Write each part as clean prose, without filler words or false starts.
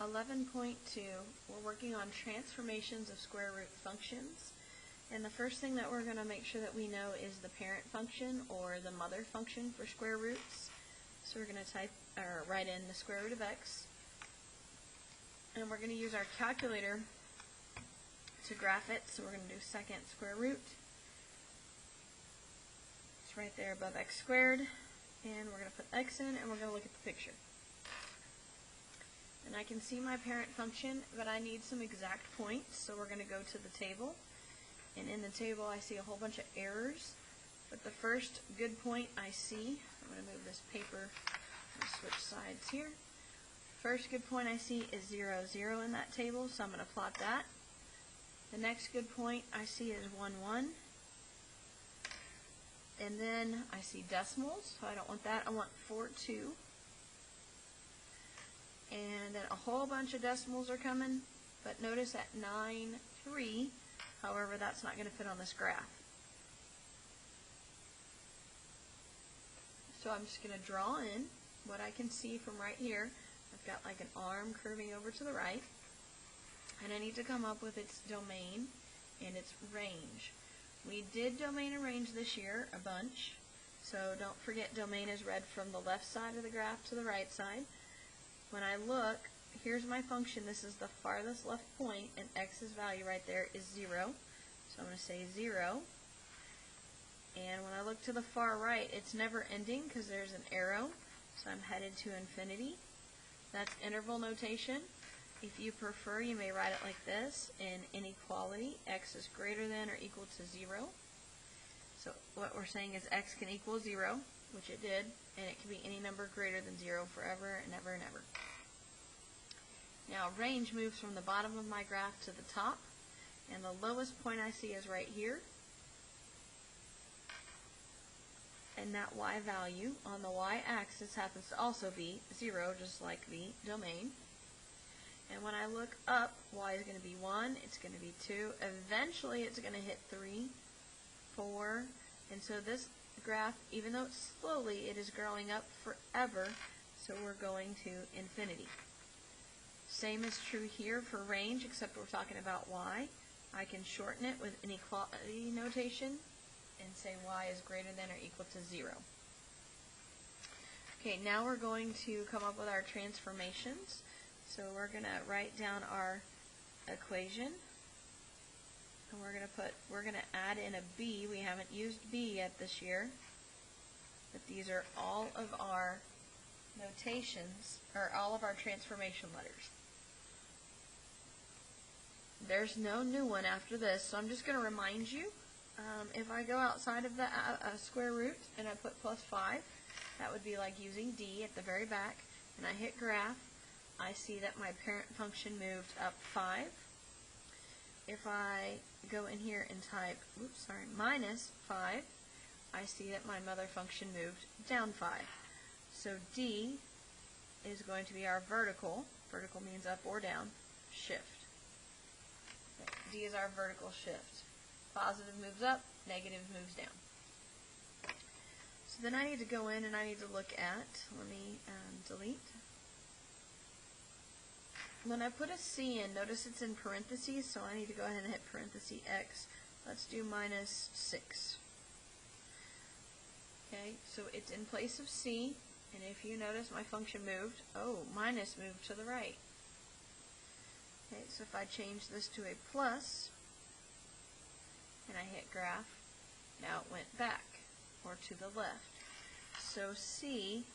11.2, we're working on transformations of square root functions. And the first thing that we're going to make sure that we know is the parent function or the mother function for square roots. So we're going to write in the square root of x. And we're going to use our calculator to graph it. So we're going to do second square root. It's right there above x squared. And we're going to put x in, and we're going to look at the picture. And I can see my parent function, but I need some exact points, so we're going to go to the table. And in the table I see a whole bunch of errors. But the first good point I see, I'm going to move this paper and switch sides here. First good point I see is 0, 0 in that table, so I'm going to plot that. The next good point I see is 1, 1. And then I see decimals, so I don't want that. I want 4, 2. And then a whole bunch of decimals are coming, but notice at 9, 3, however, that's not going to fit on this graph. So I'm just going to draw in what I can see from right here. I've got like an arm curving over to the right, and I need to come up with its domain and its range. We did domain and range this year a bunch, so don't forget domain is read from the left side of the graph to the right side. When I look, here's my function. This is the farthest left point, and x's value right there is 0. So I'm going to say 0. And when I look to the far right, it's never ending because there's an arrow. So I'm headed to infinity. That's interval notation. If you prefer, you may write it like this. In inequality, x is greater than or equal to 0. So what we're saying is x can equal 0, which it did, and it can be any number greater than 0 forever and ever and ever. Now range moves from the bottom of my graph to the top, and the lowest point I see is right here. And that y value on the y-axis happens to also be 0, just like the domain. And when I look up, y is going to be 1, it's going to be 2, eventually it's going to hit 3, 4, and so this graph, even though it's slowly, it is growing up forever, so we're going to infinity. Same is true here for range, except we're talking about y. I can shorten it with inequality notation and say y is greater than or equal to 0. Okay, now we're going to come up with our transformations. So we're going to write down our equation, and we're going to add in a b. We haven't used b yet this year, but these are all of our notations, or all of our transformation letters. There's no new one after this, so I'm just going to remind you, if I go outside of the square root and I put +5, that would be like using d at the very back, and I hit graph, I see that my parent function moved up 5. If I go in here and type, -5, I see that my mother function moved down 5. So d is going to be our vertical. Vertical means up or down. Shift. Okay, d is our vertical shift. Positive moves up, negative moves down. So then I need to go in and I need to look at, let me delete. When I put a c in, notice it's in parentheses, so I need to go ahead and hit parenthesis x. Let's do -6. Okay, so it's in place of c, and if you notice my function moved, minus moved to the right. Okay, so if I change this to a plus, and I hit graph, now it went back, or to the left. So c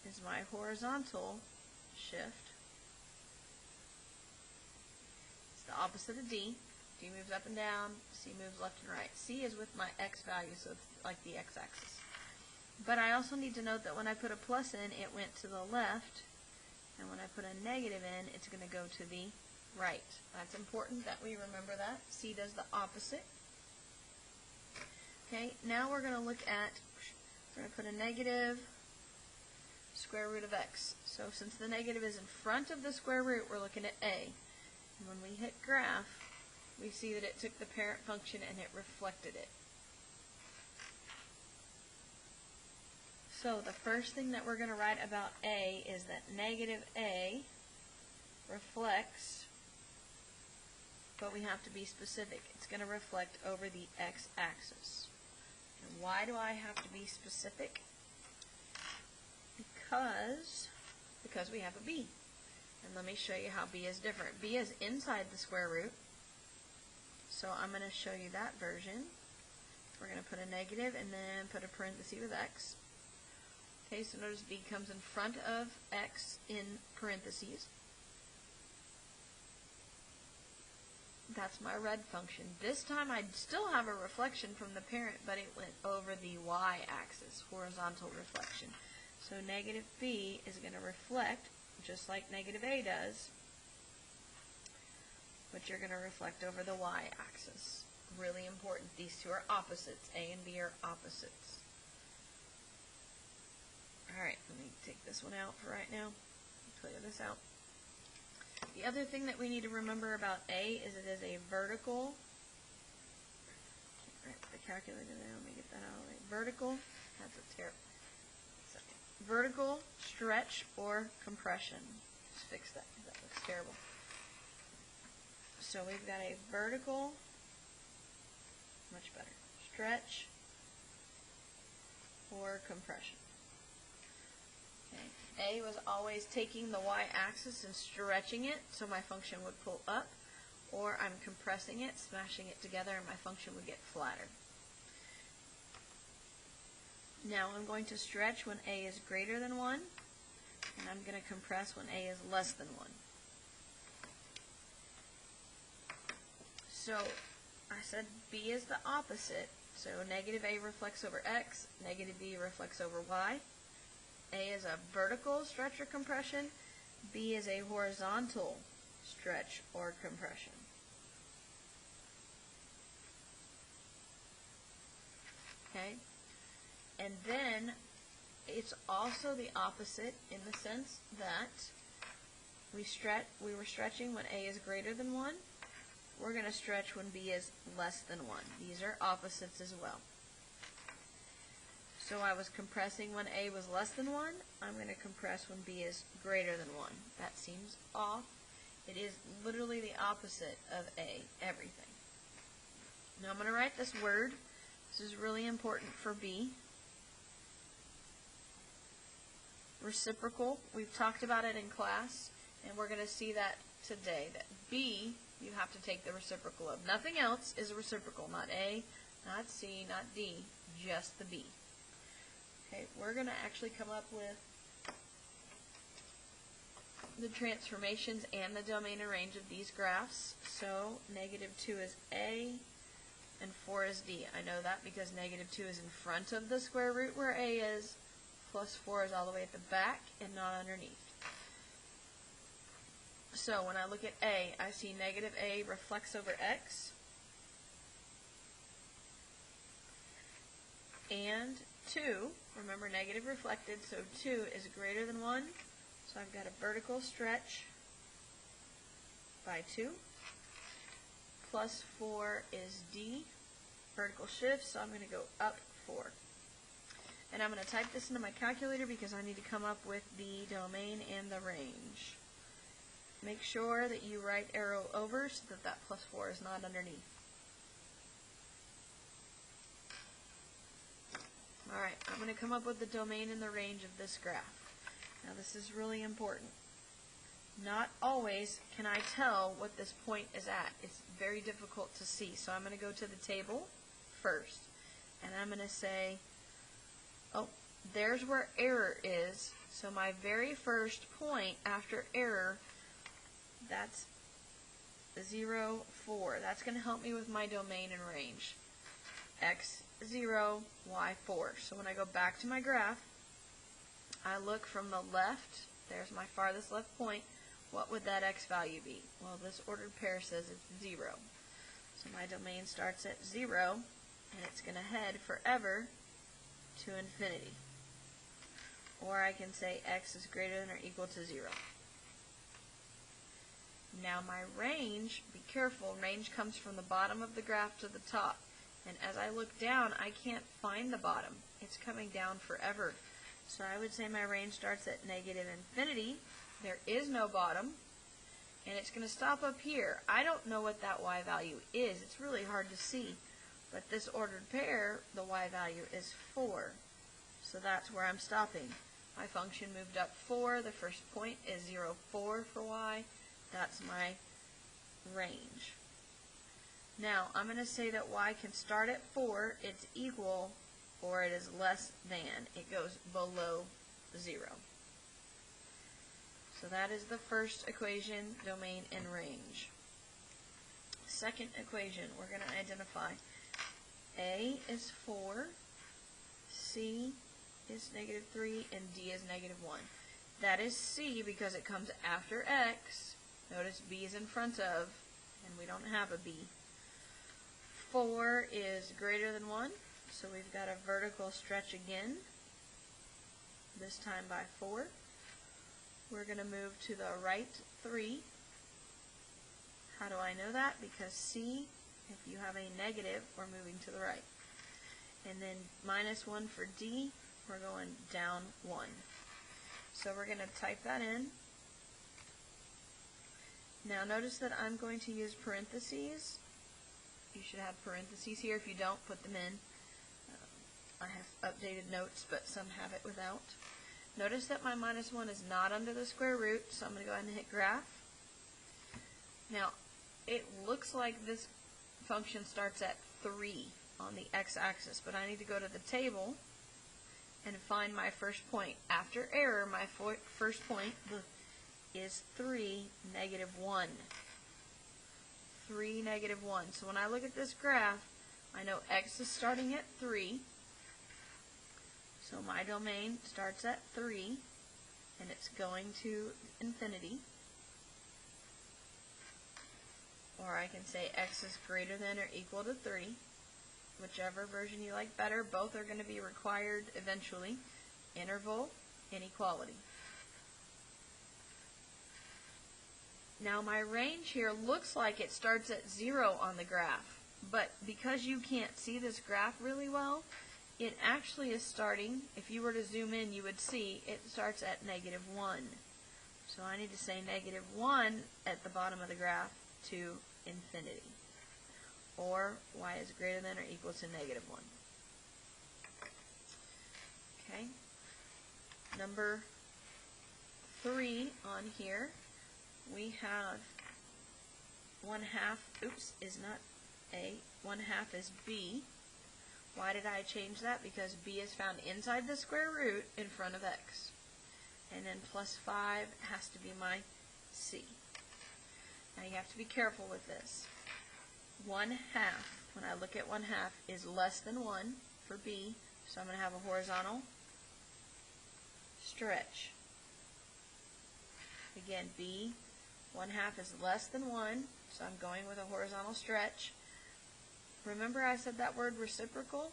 is my horizontal shift. The opposite of d. D moves up and down, c moves left and right. C is with my x value, so it's like the x-axis. But I also need to note that when I put a plus in, it went to the left, and when I put a negative in, it's going to go to the right. That's important that we remember that. C does the opposite. Okay, now we're going to look at, we're going to put a negative square root of x. So since the negative is in front of the square root, we're looking at a. And when we hit graph, we see that it took the parent function and it reflected it. So the first thing that we're going to write about a is that negative a reflects, but we have to be specific. It's going to reflect over the x-axis. And why do I have to be specific? Because we have a b. And let me show you how b is different. B is inside the square root, so I'm going to show you that version. We're going to put a negative and then put a parenthesis with x. Okay, so notice b comes in front of x in parentheses. That's my red function. This time I still have a reflection from the parent, but it went over the y-axis, horizontal reflection. So negative b is going to reflect just like negative a does, but you're going to reflect over the y-axis. Really important. These two are opposites. A and b are opposites. Alright, let me take this one out for right now. Clear this out. The other thing that we need to remember about A is it is a vertical. Can't write the calculator there. Let me get that out of the way. Vertical. That's a terrible. Vertical, stretch, or compression. Just fix that because that looks terrible. So we've got a vertical, much better, stretch, or compression. Okay. A was always taking the y-axis and stretching it, so my function would pull up, or I'm compressing it, smashing it together, and my function would get flatter. Now I'm going to stretch when a is greater than 1, and I'm going to compress when a is less than 1. So I said b is the opposite, so negative a reflects over x, negative b reflects over y. A is a vertical stretch or compression, b is a horizontal stretch or compression. Okay? And then it's also the opposite in the sense that we were stretching when a is greater than 1. We're going to stretch when b is less than 1. These are opposites as well. So I was compressing when a was less than 1. I'm going to compress when b is greater than 1. That seems off. It is literally the opposite of a, everything. Now I'm going to write this word. This is really important for b. Reciprocal. We've talked about it in class, and we're going to see that today. That b, you have to take the reciprocal of. Nothing else is a reciprocal. Not a, not c, not d, just the b. Okay, we're going to actually come up with the transformations and the domain and range of these graphs. So negative 2 is a, and 4 is d. I know that because negative 2 is in front of the square root where a is, plus 4 is all the way at the back and not underneath. So when I look at a, I see negative a reflects over x, and 2, remember negative reflected, so 2 is greater than 1, so I've got a vertical stretch by 2, plus 4 is d, vertical shift, so I'm going to go up 4. And I'm going to type this into my calculator because I need to come up with the domain and the range. Make sure that you write arrow over so that that plus 4 is not underneath. Alright, I'm going to come up with the domain and the range of this graph. Now this is really important. Not always can I tell what this point is at. It's very difficult to see. So I'm going to go to the table first. And I'm going to say, oh, there's where error is. So my very first point after error, that's 0, 4. That's going to help me with my domain and range. X 0, y 4. So when I go back to my graph, I look from the left, there's my farthest left point, what would that x value be? Well, this ordered pair says it's 0. So my domain starts at 0, and it's going to head forever to infinity. Or I can say x is greater than or equal to 0. Now my range, be careful, range comes from the bottom of the graph to the top. And as I look down, I can't find the bottom. It's coming down forever. So I would say my range starts at negative infinity. There is no bottom. and it's going to stop up here. I don't know what that y value is. It's really hard to see. But this ordered pair, the y value is 4. So that's where I'm stopping. My function moved up 4. The first point is 0, 4 for y. That's my range. Now, I'm going to say that y can start at 4. It's equal, or it is less than. It goes below 0. So that is the first equation, domain and range. Second equation, we're going to identify A is 4, C is -3, and D is -1. That is C because it comes after X. Notice B is in front of, and we don't have a B. 4 is greater than 1, so we've got a vertical stretch again, this time by 4. We're going to move to the right 3. How do I know that? Because C, if you have a negative, we're moving to the right. And then -1 for D, we're going down 1. So we're going to type that in. Now notice that I'm going to use parentheses. You should have parentheses here. If you don't, put them in. I have updated notes, but some have it without. Notice that my -1 is not under the square root, so I'm going to go ahead and hit graph. Now, it looks like this function starts at 3 on the x-axis, but I need to go to the table and find my first point. After error, my first point is 3, -1. 3, -1. So when I look at this graph, I know x is starting at 3. So my domain starts at 3, and it's going to infinity. Or I can say x is greater than or equal to 3. Whichever version you like better. Both are going to be required eventually. Interval, inequality. Now my range here looks like it starts at 0 on the graph. But because you can't see this graph really well, it actually is starting, if you were to zoom in, you would see it starts at -1. So I need to say -1 at the bottom of the graph to infinity. Or y is greater than or equal to -1. Okay. Number 3 on here, we have 1/2, oops, is not A, 1/2 is B. Why did I change that? Because B is found inside the square root in front of x. And then +5 has to be my C. Now you have to be careful with this. 1/2, when I look at 1/2, is less than 1 for B, so I'm going to have a horizontal stretch. Again, B, 1/2 is less than 1, so I'm going with a horizontal stretch. Remember I said that word reciprocal?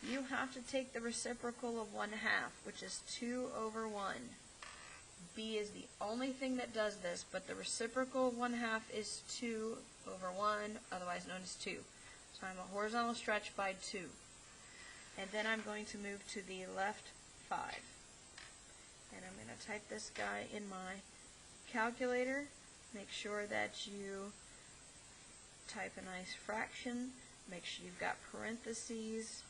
You have to take the reciprocal of 1/2, which is 2 over 1. B is the only thing that does this, but the reciprocal of 1/2 is 2 over 1, otherwise known as 2. So I'm a horizontal stretch by 2. And then I'm going to move to the left 5. And I'm going to type this guy in my calculator. Make sure that you type a nice fraction. Make sure you've got parentheses.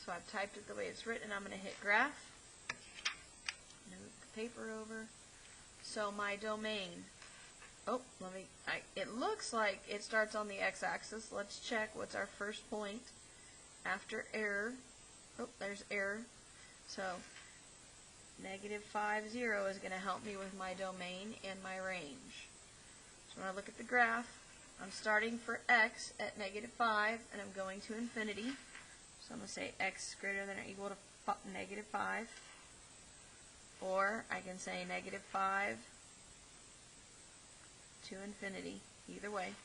So I've typed it the way it's written. I'm going to hit graph. Move the paper over. So my domain, it looks like it starts on the x-axis. Let's check what's our first point after error. Oh, there's error. So -5, 0 is going to help me with my domain and my range. So when I look at the graph, I'm starting for x at -5, and I'm going to infinity. So I'm going to say x greater than or equal to -5. Or I can say -5 to infinity, either way.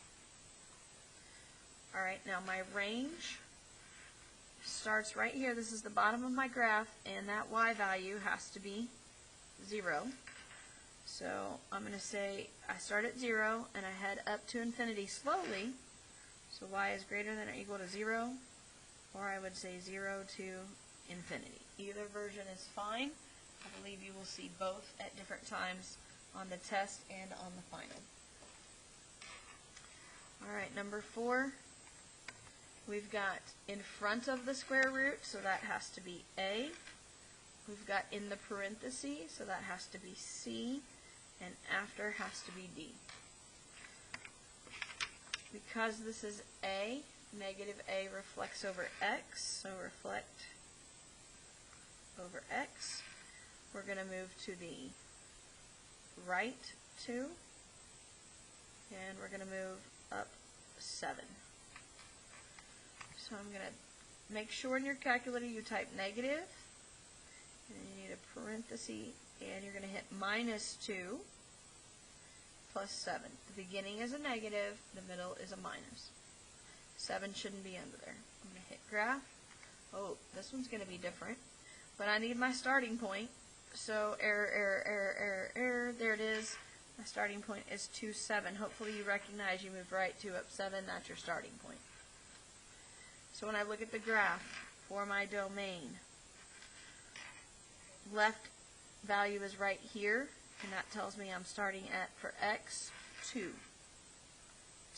Alright, now my range starts right here. This is the bottom of my graph, and that y value has to be 0. So I'm going to say I start at 0 and I head up to infinity slowly. So y is greater than or equal to 0, or I would say 0 to infinity. Either version is fine. I believe you will see both at different times on the test and on the final. Alright, number 4, we've got in front of the square root, so that has to be A. We've got in the parentheses, so that has to be C, and after has to be D. Because this is A, negative A reflects over X, so reflect over X. We're going to move to the right 2, and we're going to move up 7. So I'm going to make sure in your calculator you type negative, and you need a parenthesis, and you're going to hit minus 2 plus 7. The beginning is a negative, the middle is a minus. 7 shouldn't be under there. I'm going to hit graph. Oh, this one's going to be different. But I need my starting point. So error, error, error, error, error. There it is. My starting point is 2, 7. Hopefully you recognize you moved right 2 up 7. That's your starting point. So when I look at the graph for my domain, left value is right here, and that tells me I'm starting at, for x, 2.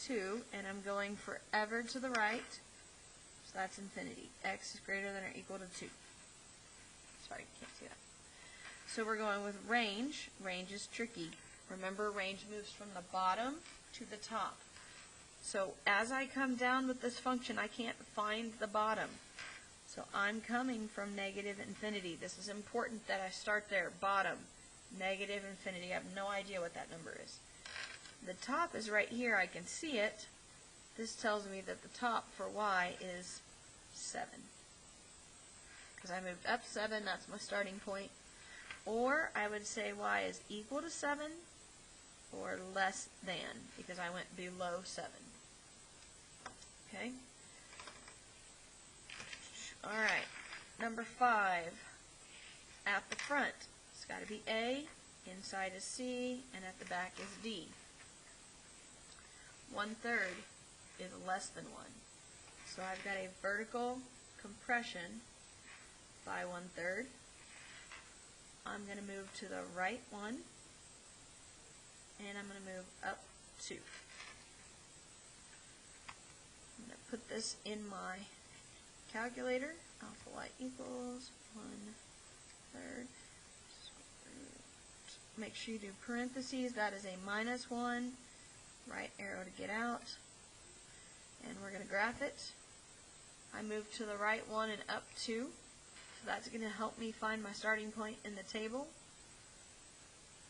2, and I'm going forever to the right, so that's infinity. X is greater than or equal to 2. Sorry, can't see that. So we're going with range. Range is tricky. Remember, range moves from the bottom to the top. So as I come down with this function, I can't find the bottom. So I'm coming from negative infinity. This is important that I start there. Bottom, negative infinity. I have no idea what that number is. The top is right here. I can see it. This tells me that the top for y is 7. Because I moved up 7, that's my starting point. Or I would say y is equal to 7 or less than, because I went below 7. Okay? Alright, number 5. At the front, it's got to be A, inside is C, and at the back is D. 1/3 is less than 1. So I've got a vertical compression by 1/3. I'm going to move to the right 1, and I'm going to move up 2. I'm going to put this in my calculator. Alpha y equals 1/3. Make sure you do parentheses. That is a minus 1. Right arrow to get out. And we're going to graph it. I move to the right 1 and up 2. So that's going to help me find my starting point in the table.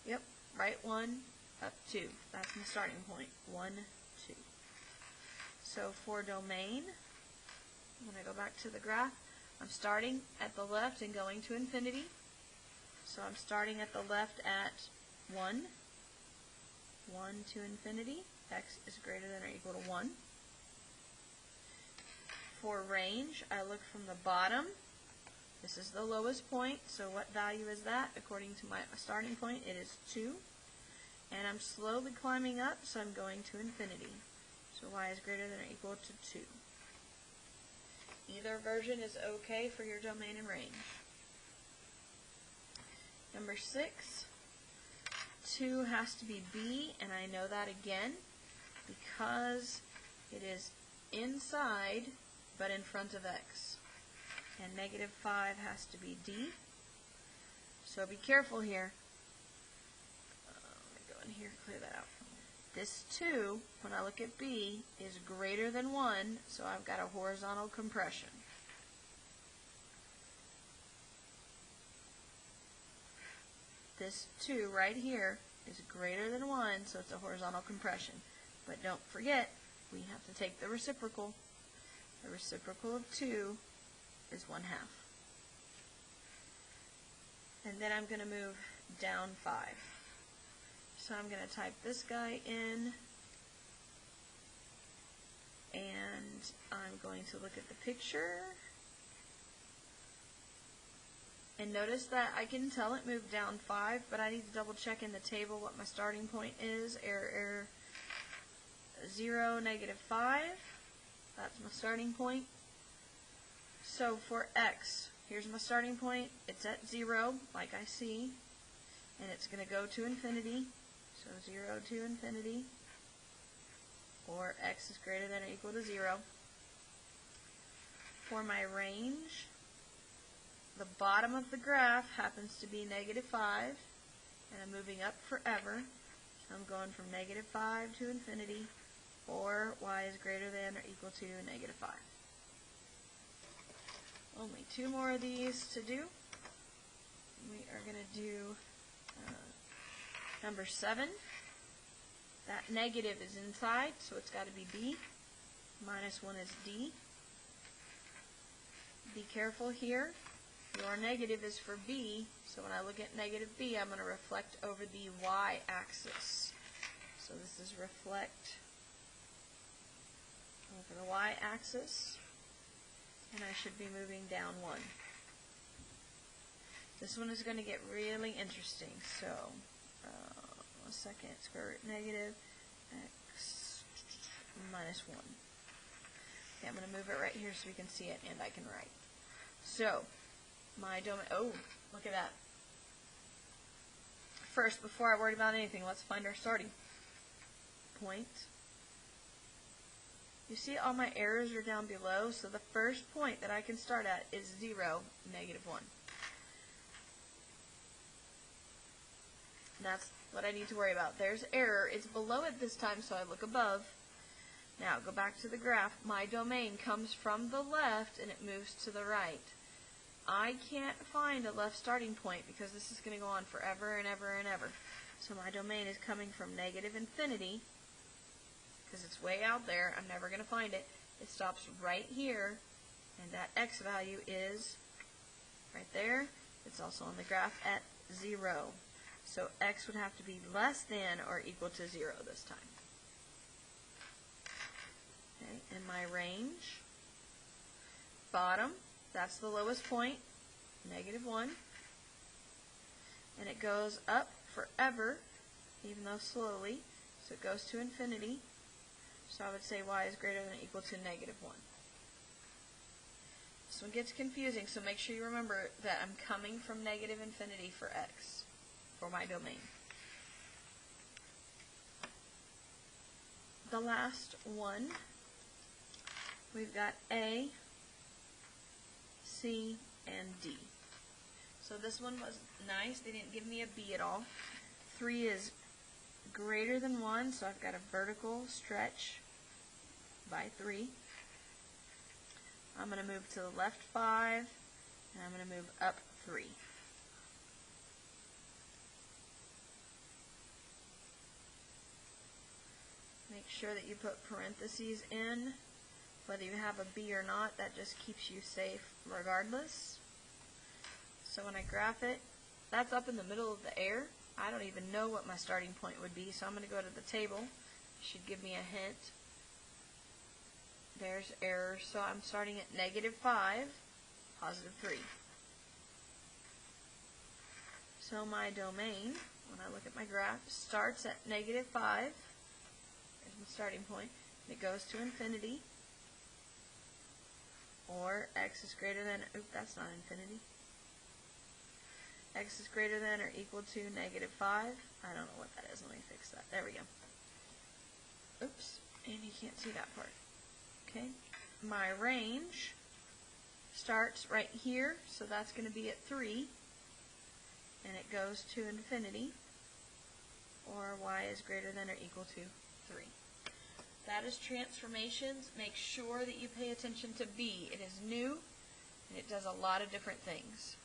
Yep, right 1, up 2. That's my starting point. 1, 2. So for domain, when I go back to the graph, I'm starting at the left and going to infinity. So I'm starting at the left at 1. 1 to infinity. X is greater than or equal to 1. For range, I look from the bottom. This is the lowest point, so what value is that? According to my starting point, it is 2. And I'm slowly climbing up, so I'm going to infinity. So y is greater than or equal to 2. Either version is okay for your domain and range. Number 6. 2 has to be B, and I know that again because it is inside but in front of X. And negative 5 has to be D. So be careful here. Let me go in here and clear that out. This 2, when I look at B, is greater than 1, so I've got a horizontal compression. This 2 right here is greater than 1, so it's a horizontal compression. But don't forget, we have to take the reciprocal. The reciprocal of 2 is 1/2. And then I'm going to move down 5. So I'm going to type this guy in, and I'm going to look at the picture. And notice that I can tell it moved down 5, but I need to double check in the table what my starting point is. Error, 0, negative 5. That's my starting point. So for X, here's my starting point. It's at 0, like I see, and it's going to go to infinity. So 0 to infinity, or x is greater than or equal to 0. For my range, the bottom of the graph happens to be -5, and I'm moving up forever. So I'm going from -5 to infinity, or y is greater than or equal to -5. Only 2 more of these to do. We are going to do number 7. That negative is inside, so it's got to be b. -1 is d. Be careful here. Your negative is for b, so when I look at negative b, I'm going to reflect over the y-axis. So this is reflect over the y-axis, and I should be moving down 1. This one is going to get really interesting. So, a second, square root negative x minus 1. Okay, I'm going to move it right here so we can see it and I can write. So, my domain, oh, look at that. First, before I worry about anything, let's find our starting point. You see all my errors are down below, so the first point that I can start at is 0, -1. That's what I need to worry about. There's error. It's below it this time, so I look above. Now, go back to the graph. My domain comes from the left, and it moves to the right. I can't find a left starting point because this is going to go on forever and ever and ever. So my domain is coming from -infinity, because it's way out there. I'm never going to find it. It stops right here, and that x value is right there. It's also on the graph at 0. So x would have to be less than or equal to 0 this time. Okay, and my range, bottom, that's the lowest point, -1. And it goes up forever, even though slowly, so it goes to infinity. So I would say y is greater than or equal to -1. This one gets confusing, so make sure you remember that I'm coming from -infinity for x, for my domain. The last one, we've got A, C, and D. So this one was nice. They didn't give me a B at all. 3 is greater than 1, so I've got a vertical stretch by 3. I'm going to move to the left 5, and I'm going to move up 3. Make sure that you put parentheses in. Whether you have a B or not, that just keeps you safe regardless. So when I graph it, that's up in the middle of the air. I don't even know what my starting point would be, so I'm going to go to the table. It should give me a hint. There's error, so I'm starting at -5, +3. So my domain, when I look at my graph, starts at -5. There's my starting point. And it goes to infinity. Or x is greater than, that's not infinity. X is greater than or equal to -5. I don't know what that is. Let me fix that. There we go. Oops. And you can't see that part. Okay. My range starts right here, so that's going to be at 3. And it goes to infinity. Or y is greater than or equal to 3. That is transformations. Make sure that you pay attention to B. It is new, and it does a lot of different things.